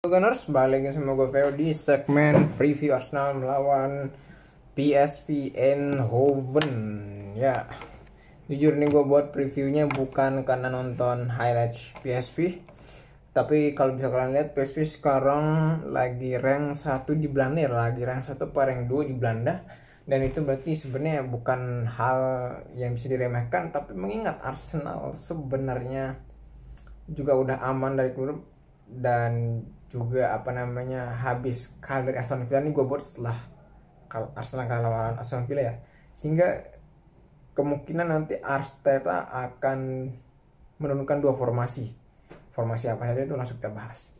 Halo Gunners, balik lagi sama gue Vero di segmen preview Arsenal melawan PSV Eindhoven. Ya, jujur nih gue buat previewnya bukan karena nonton highlights PSV, tapi kalau bisa kalian lihat PSV sekarang lagi rank 1 di Belanda, lagi rank 1 atau rank 2 di Belanda. Dan itu berarti sebenarnya bukan hal yang bisa diremehkan, tapi mengingat Arsenal sebenarnya juga udah aman dari klub dan juga habis kalah dari Aston Villa. Ini gue buat setelah Arsenal kalah lawan Aston Villa ya, sehingga kemungkinan nanti Arteta akan menurunkan dua formasi apa saja itu langsung kita bahas.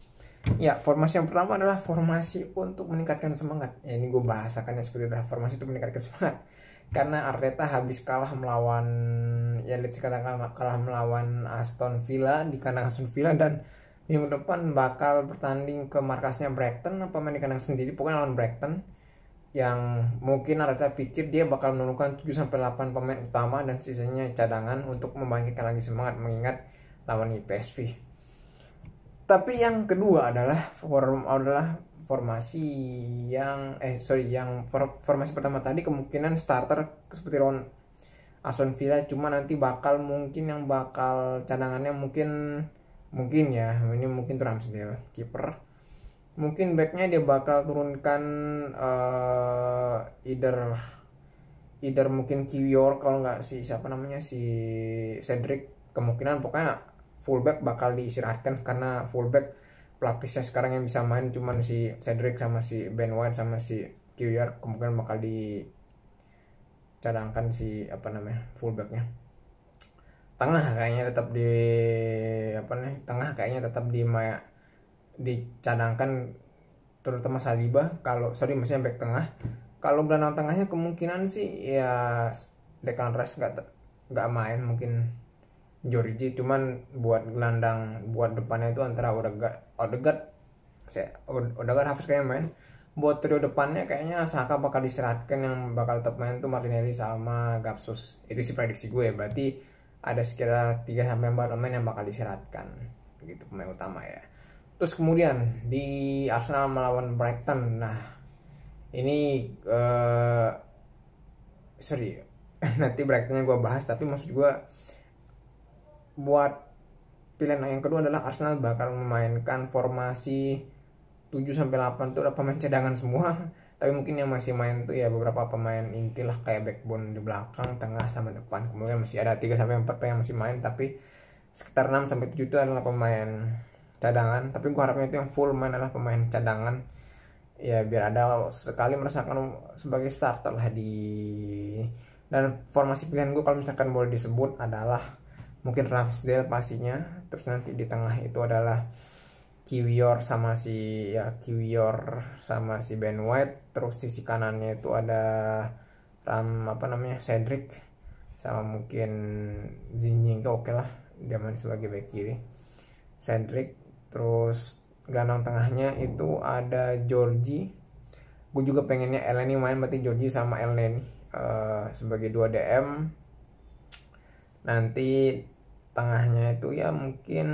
Ya, formasi yang pertama adalah formasi untuk meningkatkan semangat. Ya, ini gue bahasakannya seperti itu, formasi untuk meningkatkan semangat. Karena Arteta habis kalah melawan, ya let's katakan kalah melawan Aston Villa di kandang Aston Villa, dan minggu depan bakal bertanding ke markasnya Brighton, pemain di kandang sendiri, pokoknya lawan Brighton, yang mungkin Arteta pikir dia bakal menurunkan 7-8 pemain utama dan sisanya cadangan untuk membangkitkan lagi semangat mengingat lawan PSV. Tapi yang kedua adalah formasi yang formasi pertama tadi kemungkinan starter seperti lawan Aston Villa, cuma nanti mungkin yang bakal cadangannya mungkin ya, ini mungkin Ramsdale kiper, mungkin backnya dia bakal turunkan either mungkin Kiwior, kalau nggak si Cedric. Kemungkinan pokoknya fullback bakal diistirahatkan, karena fullback pelapisnya sekarang yang bisa main cuman si Cedric sama si Ben White sama si Kiwior. Kemungkinan bakal dicadangkan si fullbacknya. Tengah kayaknya tetap dicadangkan, terutama Saliba. Maksudnya back tengah. Kalau gelandang tengahnya kemungkinan sih ya Declan Rice nggak main, mungkin Georgie. Cuman buat depannya itu antara Odegaard Havertz kayaknya main. Buat trio depannya kayaknya Saka bakal diserahkan, yang bakal tetap main tuh Martinelli sama Gapsus. Itu sih prediksi gue ya. Berarti ada sekitar 3-4 pemain yang bakal diserahkan begitu, pemain utama ya. Terus kemudian di Arsenal melawan Brighton. Nah, ini nanti Brightonnya gue bahas, tapi maksud gue buat pilihan yang kedua adalah Arsenal bakal memainkan formasi 7-8 itu udah pemain cadangan semua. Tapi mungkin yang masih main tuh ya beberapa pemain inti lah, kayak backbone di belakang, tengah, sama depan. Kemudian masih ada 3-4 yang masih main, tapi sekitar 6-7 itu adalah pemain cadangan. Tapi gua harapnya itu yang full main adalah pemain cadangan, ya biar ada sekali merasakan sebagai starter lah dan formasi pilihan gue kalau misalkan boleh disebut adalah mungkin Ramsdale pastinya. Terus nanti di tengah itu adalah Kiwior sama si Ben White. Terus sisi kanannya itu ada Cedric sama mungkin Zinchenko. Oke lah, dia main sebagai back kiri Cedric. Terus gelandang tengahnya itu ada Georgie. Gue juga pengennya Elneny main, berarti Georgie sama Elneny sebagai 2 DM. Nanti tengahnya itu ya mungkin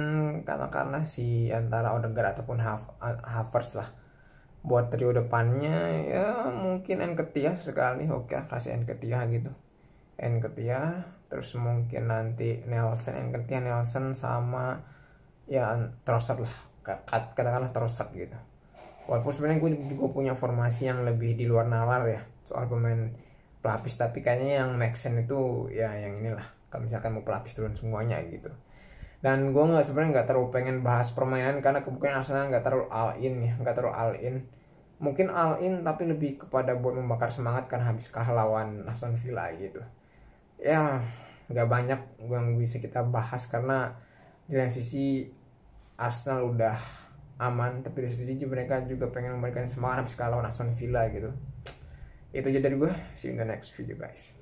katakanlah si antara Odegaard ataupun Havertz lah. Buat trio depannya ya mungkin Nketiah sekali. Oke, kasih Nketiah gitu, terus mungkin nanti Nelson sama ya Trossard lah, katakanlah Trossard gitu. Walaupun sebenarnya gue juga punya formasi yang lebih di luar nalar ya soal pemain pelapis, tapi kayaknya yang Maxen itu ya yang inilah, kalau misalkan mau pelapis turun semuanya gitu. Dan gue sebenarnya nggak terlalu pengen bahas permainan, karena kebukaan Arsenal nggak terlalu all in. Mungkin all in tapi lebih kepada buat membakar semangat karena habis kalah lawan Aston Villa gitu. Ya nggak banyak yang bisa kita bahas, karena di lain sisi Arsenal udah aman, tapi di sisi mereka juga pengen memberikan semangat habis kalah lawan Aston Villa gitu. Itu aja dari gue. See you in the next video guys.